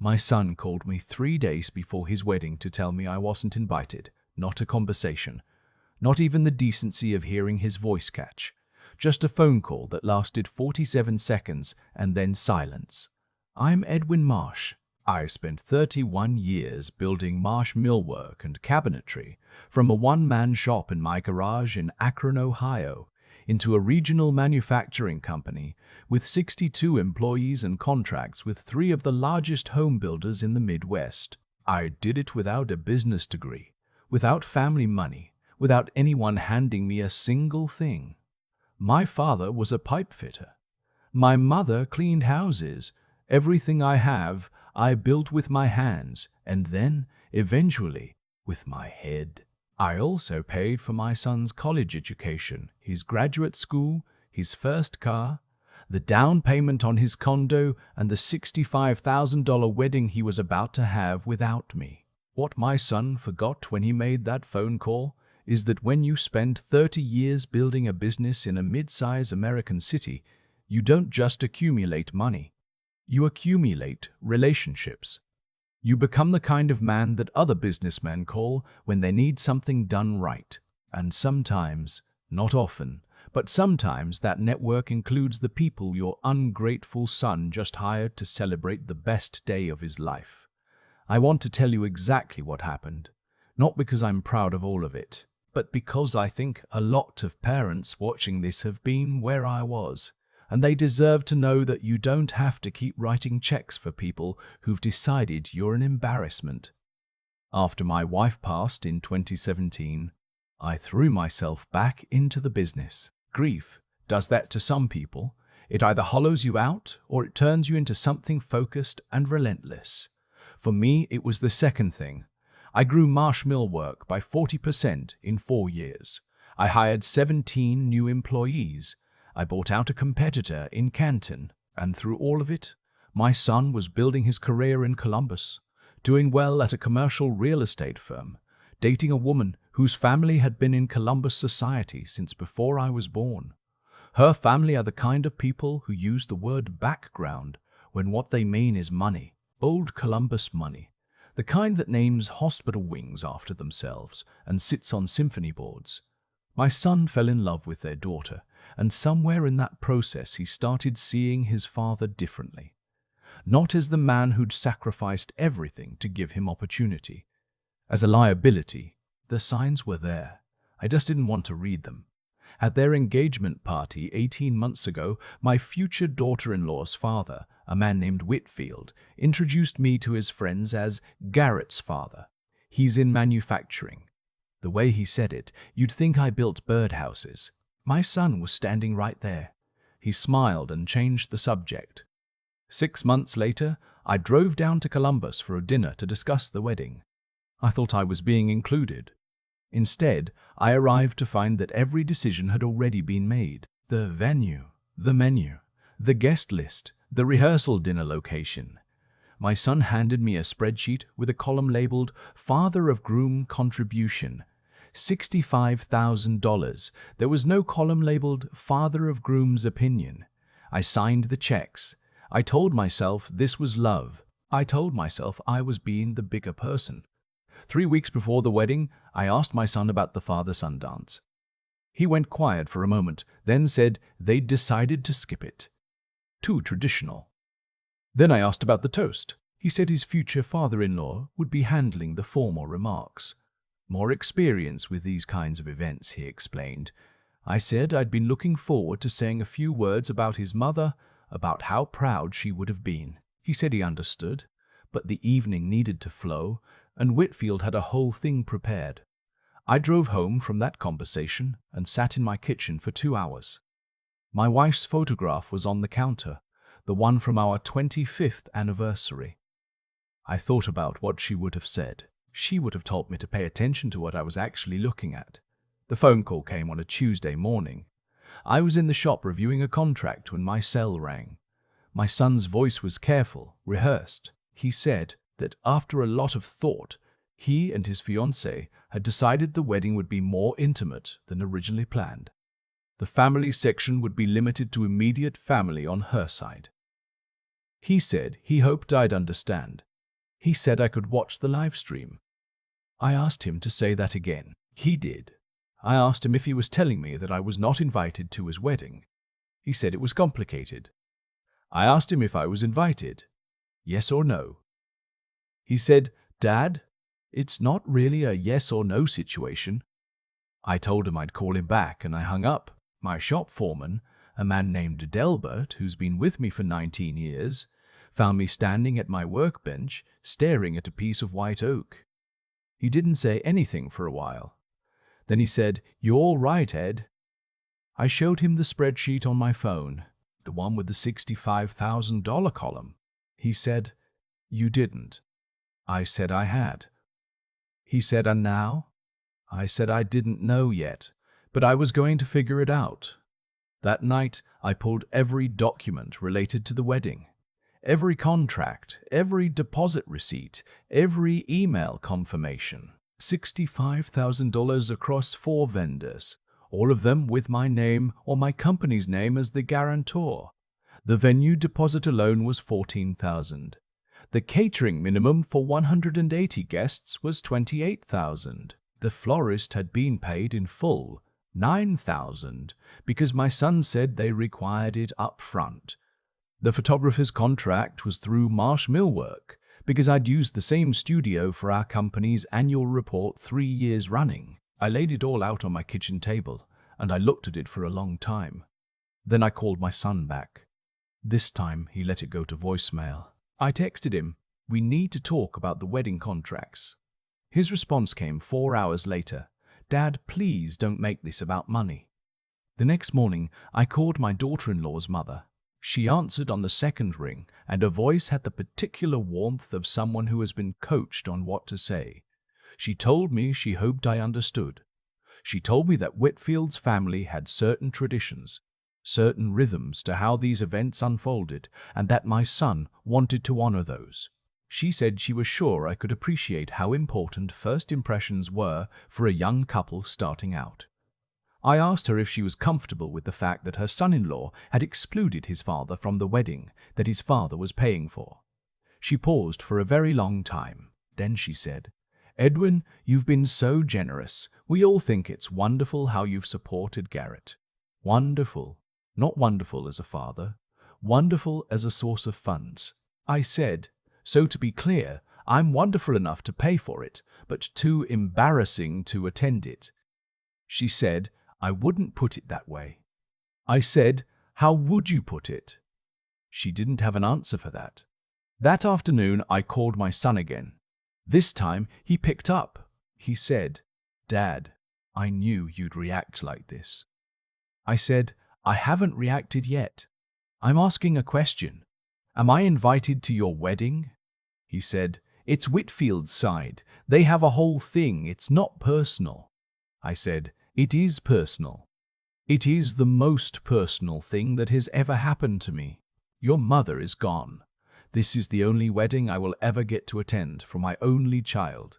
My son called me 3 days before his wedding to tell me I wasn't invited, not a conversation, not even the decency of hearing his voice catch. Just a phone call that lasted 47 seconds and then silence. I'm Edwin Marsh. I spent 31 years building marsh millwork and cabinetry from a one-man shop in my garage in Akron, Ohio, into a regional manufacturing company with 62 employees and contracts with 3 of the largest home builders in the Midwest. I did it without a business degree, without family money, without anyone handing me a single thing. My father was a pipe fitter. My mother cleaned houses. Everything I have, I built with my hands, and then, eventually, with my head. I also paid for my son's college education, his graduate school, his first car, the down payment on his condo, and the $65,000 wedding he was about to have without me. What my son forgot when he made that phone call is that when you spend 30 years building a business in a mid-size American city, you don't just accumulate money. You accumulate relationships. You become the kind of man that other businessmen call when they need something done right. And sometimes, not often, but sometimes that network includes the people your ungrateful son just hired to celebrate the best day of his life. I want to tell you exactly what happened, not because I'm proud of all of it, but because I think a lot of parents watching this have been where I was, and they deserve to know that you don't have to keep writing checks for people who've decided you're an embarrassment. After my wife passed in 2017, I threw myself back into the business. Grief does that to some people. It either hollows you out or it turns you into something focused and relentless. For me, it was the second thing. I grew Marsh Millwork by 40% in 4 years. I hired 17 new employees. I bought out a competitor in Canton, and through all of it, my son was building his career in Columbus, doing well at a commercial real estate firm, dating a woman whose family had been in Columbus society since before I was born. Her family are the kind of people who use the word background when what they mean is money, old Columbus money, the kind that names hospital wings after themselves and sits on symphony boards. My son fell in love with their daughter, and somewhere in that process he started seeing his father differently. Not as the man who'd sacrificed everything to give him opportunity. As a liability. The signs were there. I just didn't want to read them. At their engagement party 18 months ago, my future daughter-in-law's father, a man named Whitfield, introduced me to his friends as Garrett's father. He's in manufacturing. The way he said it, you'd think I built birdhouses. My son was standing right there. He smiled and changed the subject. 6 months later, I drove down to Columbus for a dinner to discuss the wedding. I thought I was being included. Instead, I arrived to find that every decision had already been made. The venue, the menu, the guest list, the rehearsal dinner location. My son handed me a spreadsheet with a column labeled Father of Groom Contribution, $65,000. There was no column labeled Father of Groom's Opinion. I signed the checks. I told myself this was love. I told myself I was being the bigger person. 3 weeks before the wedding, I asked my son about the father-son dance. He went quiet for a moment, then said they'd decided to skip it. Too traditional. Then I asked about the toast. He said his future father-in-law would be handling the formal remarks. More experience with these kinds of events, he explained. I said I'd been looking forward to saying a few words about his mother, about how proud she would have been. He said he understood, but the evening needed to flow, and Whitfield had a whole thing prepared. I drove home from that conversation and sat in my kitchen for 2 hours. My wife's photograph was on the counter, the one from our 25th anniversary. I thought about what she would have said. She would have told me to pay attention to what I was actually looking at. The phone call came on a Tuesday morning. I was in the shop reviewing a contract when my cell rang. My son's voice was careful, rehearsed. He said that after a lot of thought, he and his fiancée had decided the wedding would be more intimate than originally planned. The family section would be limited to immediate family on her side. He said he hoped I'd understand. He said I could watch the live stream. I asked him to say that again. He did. I asked him if he was telling me that I was not invited to his wedding. He said it was complicated. I asked him if I was invited. Yes or no. He said, "Dad, it's not really a yes or no situation." I told him I'd call him back, and I hung up. My shop foreman, a man named Delbert, who's been with me for 19 years, found me standing at my workbench, staring at a piece of white oak. He didn't say anything for a while. Then he said, "You all right, Ed?" I showed him the spreadsheet on my phone, the one with the $65,000 column. He said, "You didn't." I said I had. He said, "And now?" I said I didn't know yet, but I was going to figure it out. That night, I pulled every document related to the wedding. Every contract, every deposit receipt, every email confirmation. $65,000 across 4 vendors, all of them with my name or my company's name as the guarantor. The venue deposit alone was $14,000. The catering minimum for 180 guests was $28,000. The florist had been paid in full, $9,000, because my son said they required it up front. The photographer's contract was through Marsh Millwork, because I'd used the same studio for our company's annual report 3 years running. I laid it all out on my kitchen table, and I looked at it for a long time. Then I called my son back. This time he let it go to voicemail. I texted him, "We need to talk about the wedding contracts." His response came 4 hours later. "Dad, please don't make this about money." The next morning, I called my daughter-in-law's mother. She answered on the second ring, and her voice had the particular warmth of someone who has been coached on what to say. She told me she hoped I understood. She told me that Whitfield's family had certain traditions, certain rhythms to how these events unfolded, and that my son wanted to honor those. She said she was sure I could appreciate how important first impressions were for a young couple starting out. I asked her if she was comfortable with the fact that her son-in-law had excluded his father from the wedding that his father was paying for. She paused for a very long time. Then she said, "Edwin, you've been so generous. We all think it's wonderful how you've supported Garrett. Wonderful. Not wonderful as a father. Wonderful as a source of funds." I said, "So to be clear, I'm wonderful enough to pay for it, but too embarrassing to attend it." She said, "I wouldn't put it that way." I said, "How would you put it?" She didn't have an answer for that. That afternoon, I called my son again. This time, he picked up. He said, "Dad, I knew you'd react like this." I said, "I haven't reacted yet. I'm asking a question. Am I invited to your wedding?" He said, "It's Whitfield's side. They have a whole thing. It's not personal." I said, "It is personal. It is the most personal thing that has ever happened to me. Your mother is gone. This is the only wedding I will ever get to attend for my only child.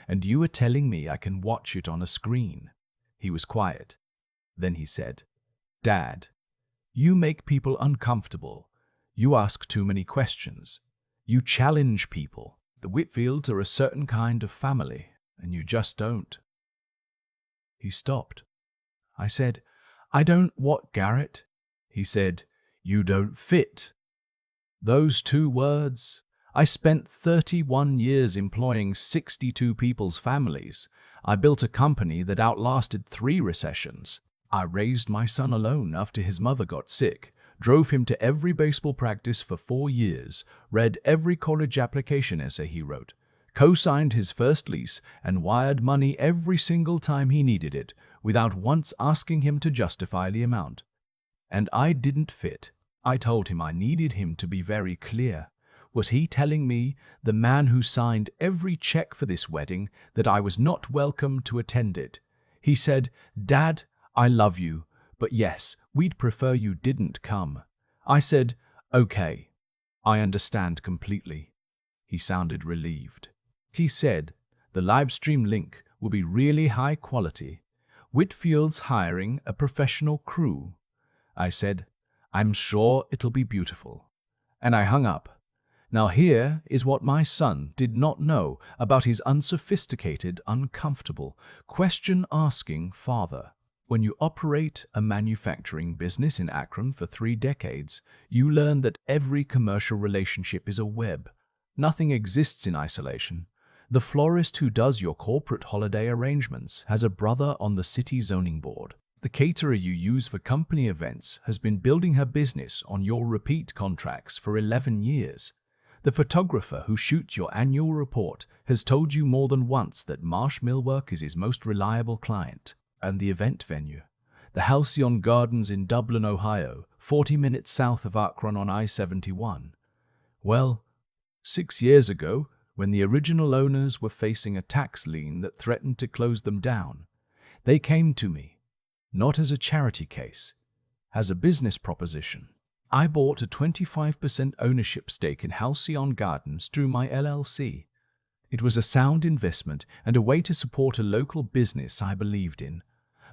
And you are telling me I can watch it on a screen." He was quiet. Then he said, "Dad, you make people uncomfortable. You ask too many questions. You challenge people. The Whitfields are a certain kind of family, and you just don't." He stopped. I said, "I don't what, Garrett?" He said, "You don't fit." Those 2 words. I spent 31 years employing 62 people's families. I built a company that outlasted 3 recessions. I raised my son alone after his mother got sick, drove him to every baseball practice for 4 years, read every college application essay he wrote, co-signed his first lease, and wired money every single time he needed it, without once asking him to justify the amount. And I didn't fit. I told him I needed him to be very clear. Was he telling me, the man who signed every check for this wedding, that I was not welcome to attend it? He said, "Dad, I love you, but yes, we'd prefer you didn't come." I said, "Okay, I understand completely." He sounded relieved. He said, "The live stream link will be really high quality. Whitfield's hiring a professional crew." I said, "I'm sure it'll be beautiful." And I hung up. Now here is what my son did not know about his unsophisticated, uncomfortable, question-asking father. When you operate a manufacturing business in Akron for 3 decades, you learn that every commercial relationship is a web. Nothing exists in isolation. The florist who does your corporate holiday arrangements has a brother on the city zoning board. The caterer you use for company events has been building her business on your repeat contracts for 11 years. The photographer who shoots your annual report has told you more than once that Marsh Millwork is his most reliable client. And the event venue, the Halcyon Gardens in Dublin, Ohio, 40 minutes south of Akron on I-71. Well, 6 years ago, when the original owners were facing a tax lien that threatened to close them down, they came to me, not as a charity case, as a business proposition. I bought a 25% ownership stake in Halcyon Gardens through my LLC. It was a sound investment and a way to support a local business I believed in.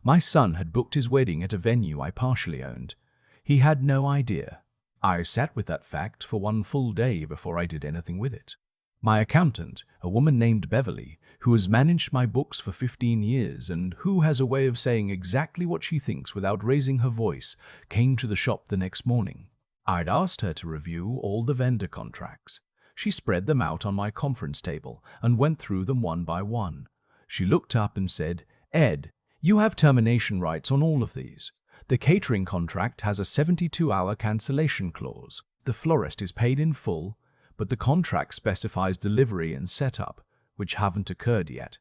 My son had booked his wedding at a venue I partially owned. He had no idea. I sat with that fact for 1 full day before I did anything with it. My accountant, a woman named Beverly, who has managed my books for 15 years and who has a way of saying exactly what she thinks without raising her voice, came to the shop the next morning. I'd asked her to review all the vendor contracts. She spread them out on my conference table and went through them one by one. She looked up and said, "Ed, you have termination rights on all of these. The catering contract has a 72-hour cancellation clause. The florist is paid in full, but the contract specifies delivery and setup, which haven't occurred yet.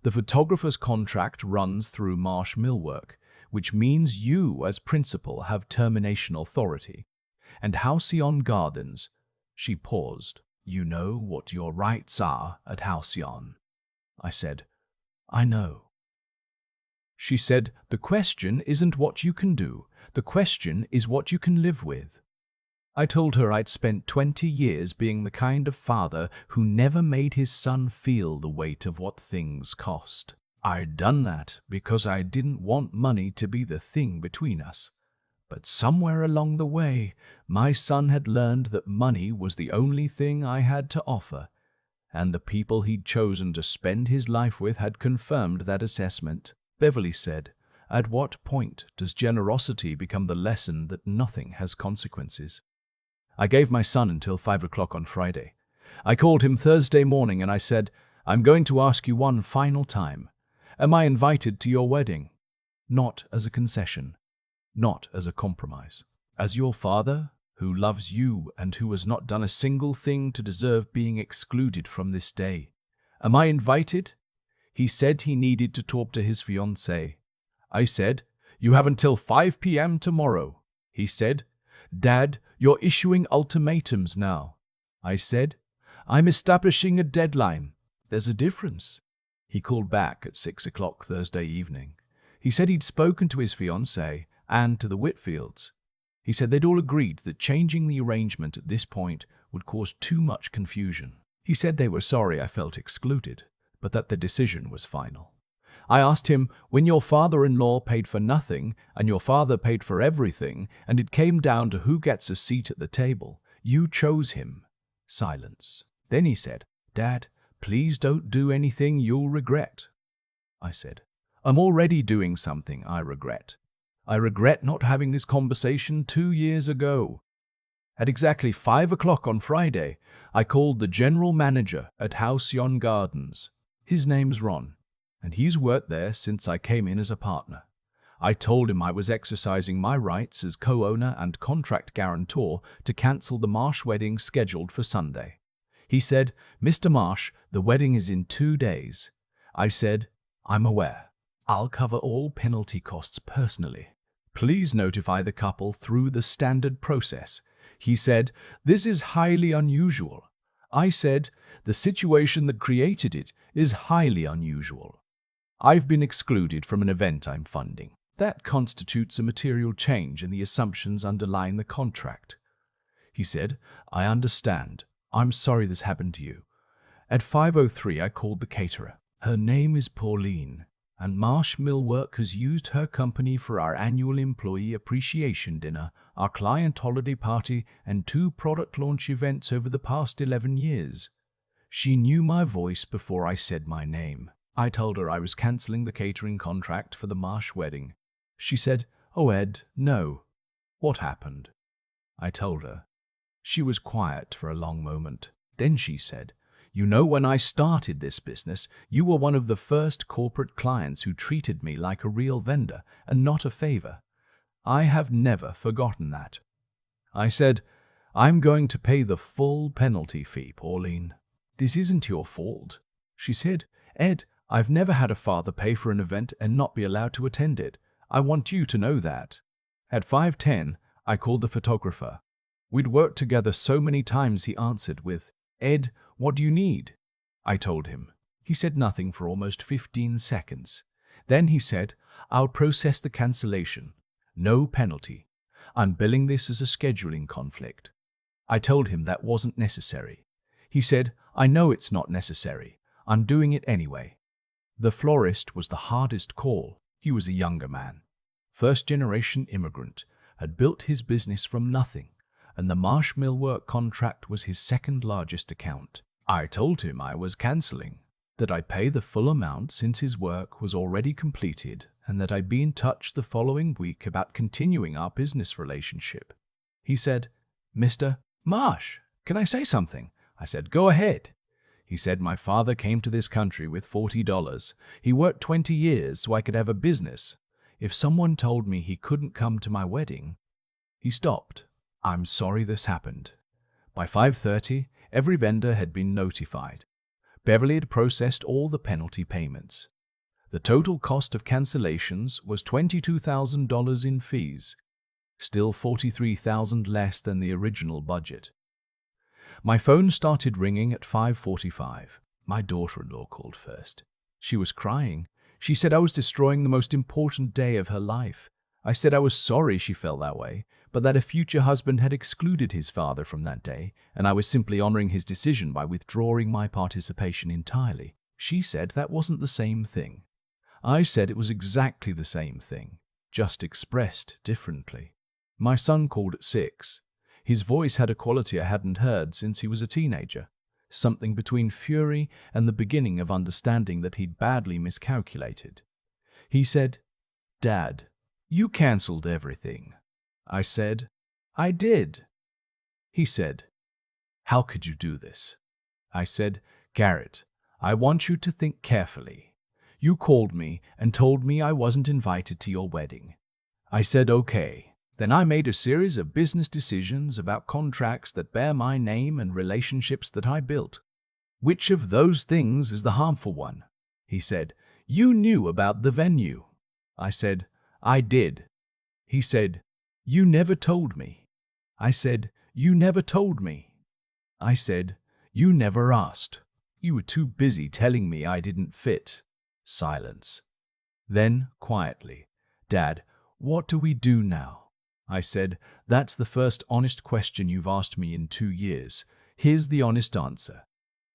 The photographer's contract runs through Marsh Millwork, which means you as principal have termination authority. And Halcyon Gardens," she paused, "you know what your rights are at Halcyon." I said, "I know." She said, "The question isn't what you can do, the question is what you can live with." I told her I'd spent 20 years being the kind of father who never made his son feel the weight of what things cost. I'd done that because I didn't want money to be the thing between us. But somewhere along the way, my son had learned that money was the only thing I had to offer, and the people he'd chosen to spend his life with had confirmed that assessment. Beverly said, "At what point does generosity become the lesson that nothing has consequences?" I gave my son until 5 o'clock on Friday. I called him Thursday morning and I said, "I'm going to ask you one final time. Am I invited to your wedding? Not as a concession, not as a compromise. As your father, who loves you and who has not done a single thing to deserve being excluded from this day. Am I invited?" He said he needed to talk to his fiancée. I said, "You have until 5 p.m. tomorrow." He said, "Dad, you're issuing ultimatums now." I said, "I'm establishing a deadline. There's a difference." He called back at 6 o'clock Thursday evening. He said he'd spoken to his fiancée and to the Whitfields. He said they'd all agreed that changing the arrangement at this point would cause too much confusion. He said they were sorry I felt excluded, but that the decision was final. I asked him, "When your father-in-law paid for nothing and your father paid for everything and it came down to who gets a seat at the table, you chose him." Silence. Then he said, "Dad, please don't do anything you'll regret." I said, "I'm already doing something I regret. I regret not having this conversation 2 years ago." At exactly 5 o'clock on Friday, I called the general manager at Halcyon Gardens. His name's Ron, and he's worked there since I came in as a partner. I told him I was exercising my rights as co-owner and contract guarantor to cancel the Marsh wedding scheduled for Sunday. He said, "Mr. Marsh, the wedding is in 2 days." I said, "I'm aware. I'll cover all penalty costs personally. Please notify the couple through the standard process." He said, "This is highly unusual." I said, "The situation that created it is highly unusual. I've been excluded from an event I'm funding. That constitutes a material change in the assumptions underlying the contract." He said, "I understand. I'm sorry this happened to you." At 5:03, I called the caterer. "Her name is Pauline." And Marsh Millwork has used her company for our annual employee appreciation dinner, our client holiday party, and 2 product launch events over the past 11 years. She knew my voice before I said my name. I told her I was cancelling the catering contract for the Marsh wedding. She said, "Oh, Ed, no." What happened? I told her. She was quiet for a long moment. Then she said, "You know, when I started this business, you were one of the first corporate clients who treated me like a real vendor and not a favor. I have never forgotten that." I said, "I'm going to pay the full penalty fee, Pauline. This isn't your fault." She said, "Ed, I've never had a father pay for an event and not be allowed to attend it. I want you to know that." At 5:10, I called the photographer. We'd worked together so many times he answered with, "Ed, what do you need?" I told him. He said nothing for almost 15 seconds. Then he said, "I'll process the cancellation. No penalty. I'm billing this as a scheduling conflict." I told him that wasn't necessary. He said, "I know it's not necessary. I'm doing it anyway." The florist was the hardest call. He was a younger man, first-generation immigrant, had built his business from nothing, and the Marsh Millwork contract was his second largest account. I told him I was cancelling, that I'd pay the full amount since his work was already completed, and that I'd be in touch the following week about continuing our business relationship. He said, "Mr. Marsh, can I say something?" I said, "Go ahead." He said, "My father came to this country with $40. He worked 20 years so I could have a business. If someone told me he couldn't come to my wedding..." He stopped. "I'm sorry this happened." By 5:30, every vendor had been notified. Beverly had processed all the penalty payments. The total cost of cancellations was $22,000 in fees, still $43,000 less than the original budget. My phone started ringing at 5:45. My daughter-in-law called first. She was crying. She said I was destroying the most important day of her life. I said I was sorry she felt that way, but that a future husband had excluded his father from that day, and I was simply honoring his decision by withdrawing my participation entirely. She said that wasn't the same thing. I said it was exactly the same thing, just expressed differently. My son called at 6. His voice had a quality I hadn't heard since he was a teenager, something between fury and the beginning of understanding that he'd badly miscalculated. He said, "Dad, you cancelled everything." I said, "I did." He said, "How could you do this?" I said, "Garrett, I want you to think carefully. You called me and told me I wasn't invited to your wedding." I said, "Okay." Then I made a series of business decisions about contracts that bear my name and relationships that I built. Which of those things is the harmful one? He said, "You knew about the venue." I said, "I did." He said, "You never told me." I said, "You never told me." I said, "You never asked. You were too busy telling me I didn't fit." Silence. Then, quietly, "Dad, what do we do now?" I said, "That's the first honest question you've asked me in 2 years. Here's the honest answer.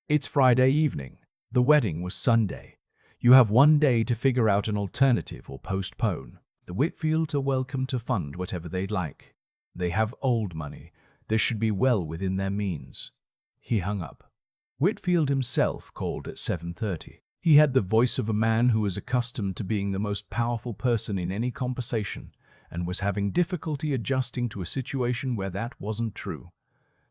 It's Friday evening. The wedding was Sunday. You have 1 day to figure out an alternative or postpone. The Whitfields are welcome to fund whatever they'd like. They have old money. This should be well within their means." He hung up. Whitfield himself called at 7:30. He had the voice of a man who was accustomed to being the most powerful person in any conversation, and was having difficulty adjusting to a situation where that wasn't true.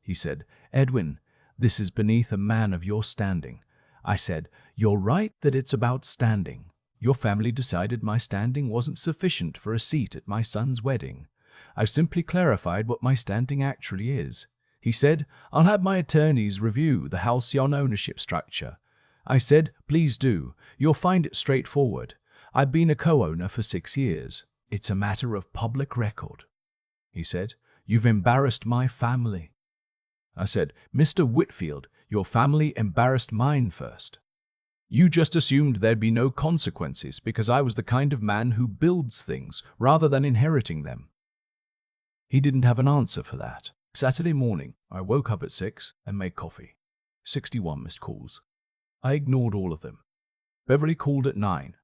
He said, "Edwin, this is beneath a man of your standing." I said, "You're right that it's about standing. Your family decided my standing wasn't sufficient for a seat at my son's wedding. I've simply clarified what my standing actually is." He said, "I'll have my attorneys review the halcyon ownership structure." I said, "Please do. You'll find it straightforward. I've been a co-owner for 6 years. It's a matter of public record." He said, "You've embarrassed my family." I said, "Mr. Whitfield, your family embarrassed mine first. You just assumed there'd be no consequences because I was the kind of man who builds things rather than inheriting them." He didn't have an answer for that. Saturday morning, I woke up at 6 and made coffee. 61 missed calls. I ignored all of them. Beverly called at 9.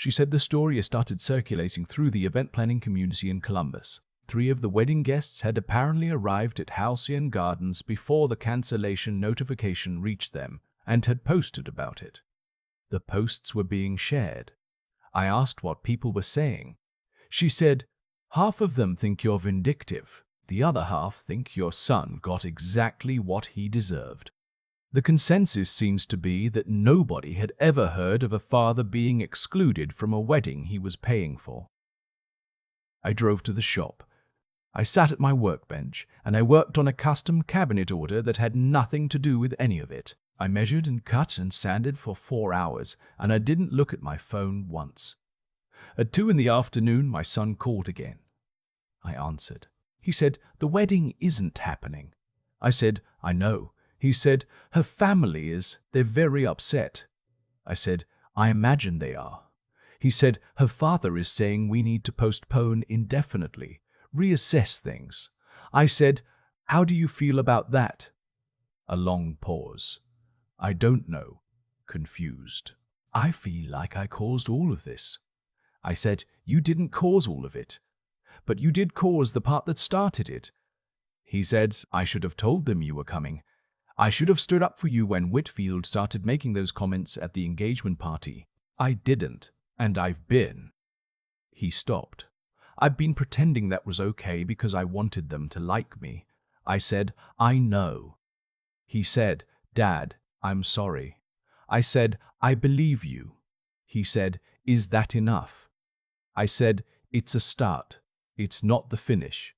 She said the story has started circulating through the event planning community in Columbus. 3 of the wedding guests had apparently arrived at Halcyon Gardens before the cancellation notification reached them and had posted about it. The posts were being shared. I asked what people were saying. She said, "Half of them think you're vindictive. The other half think your son got exactly what he deserved." The consensus seems to be that nobody had ever heard of a father being excluded from a wedding he was paying for. I drove to the shop. I sat at my workbench, and I worked on a custom cabinet order that had nothing to do with any of it. I measured and cut and sanded for 4 hours, and I didn't look at my phone once. At 2 in the afternoon, my son called again. I answered. He said, "The wedding isn't happening." I said, "I know." He said, "Her family is. They're very upset." I said, "I imagine they are." He said, "Her father is saying we need to postpone indefinitely, reassess things." I said, "How do you feel about that?" A long pause. "I don't know." Confused. "I feel like I caused all of this." I said, "You didn't cause all of it, but you did cause the part that started it." He said, "I should have told them you were coming. I should have stood up for you when Whitfield started making those comments at the engagement party. I didn't, and I've been." He stopped. "I've been pretending that was okay because I wanted them to like me." I said, "I know." He said, "Dad, I'm sorry." I said, "I believe you." He said, "Is that enough?" I said, "It's a start. It's not the finish."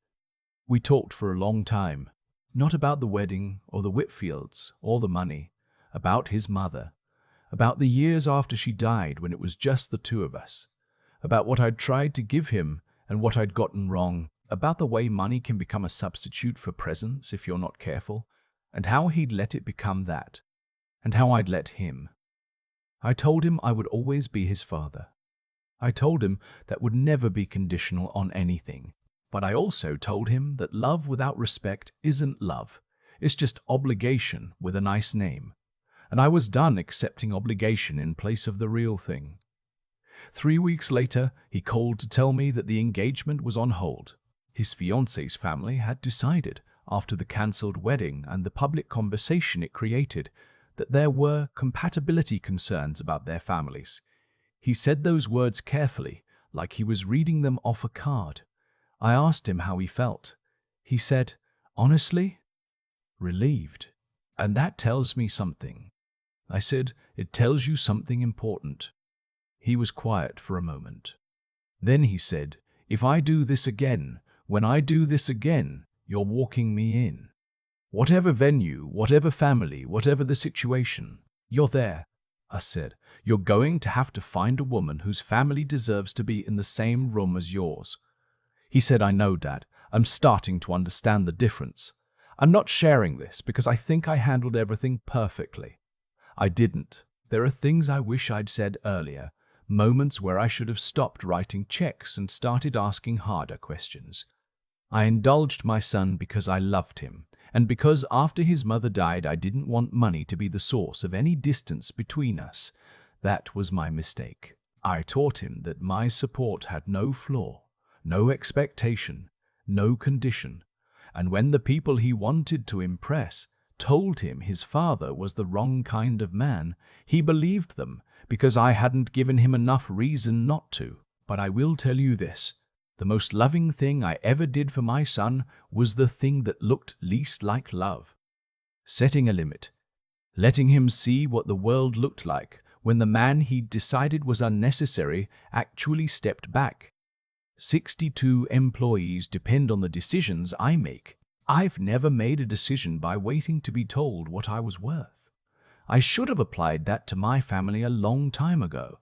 We talked for a long time, not about the wedding or the Whitfields or the money, about his mother, about the years after she died when it was just the 2 of us, about what I'd tried to give him and what I'd gotten wrong, about the way money can become a substitute for presence if you're not careful, and how he'd let it become that, and how I'd let him. I told him I would always be his father. I told him that would never be conditional on anything. But I also told him that love without respect isn't love. It's just obligation with a nice name. And I was done accepting obligation in place of the real thing. 3 weeks later, he called to tell me that the engagement was on hold. His fiancée's family had decided, after the cancelled wedding and the public conversation it created, that there were compatibility concerns about their families. He said those words carefully, like he was reading them off a card. I asked him how he felt. He said, "Honestly, relieved. And that tells me something." I said, "It tells you something important." He was quiet for a moment. Then he said, "If I do this again, when I do this again, you're walking me in. Whatever venue, whatever family, whatever the situation, you're there." I said, "You're going to have to find a woman whose family deserves to be in the same room as yours." He said, "I know, Dad. I'm starting to understand the difference. I'm not sharing this because I think I handled everything perfectly. I didn't. There are things I wish I'd said earlier, moments where I should have stopped writing checks and started asking harder questions. I indulged my son because I loved him, and because after his mother died I didn't want money to be the source of any distance between us. That was my mistake. I taught him that my support had no flaw, no expectation, no condition, and when the people he wanted to impress told him his father was the wrong kind of man, he believed them because I hadn't given him enough reason not to. But I will tell you this, the most loving thing I ever did for my son was the thing that looked least like love. Setting a limit, letting him see what the world looked like when the man he'd decided was unnecessary actually stepped back. 62 employees depend on the decisions I make. I've never made a decision by waiting to be told what I was worth. I should have applied that to my family a long time ago.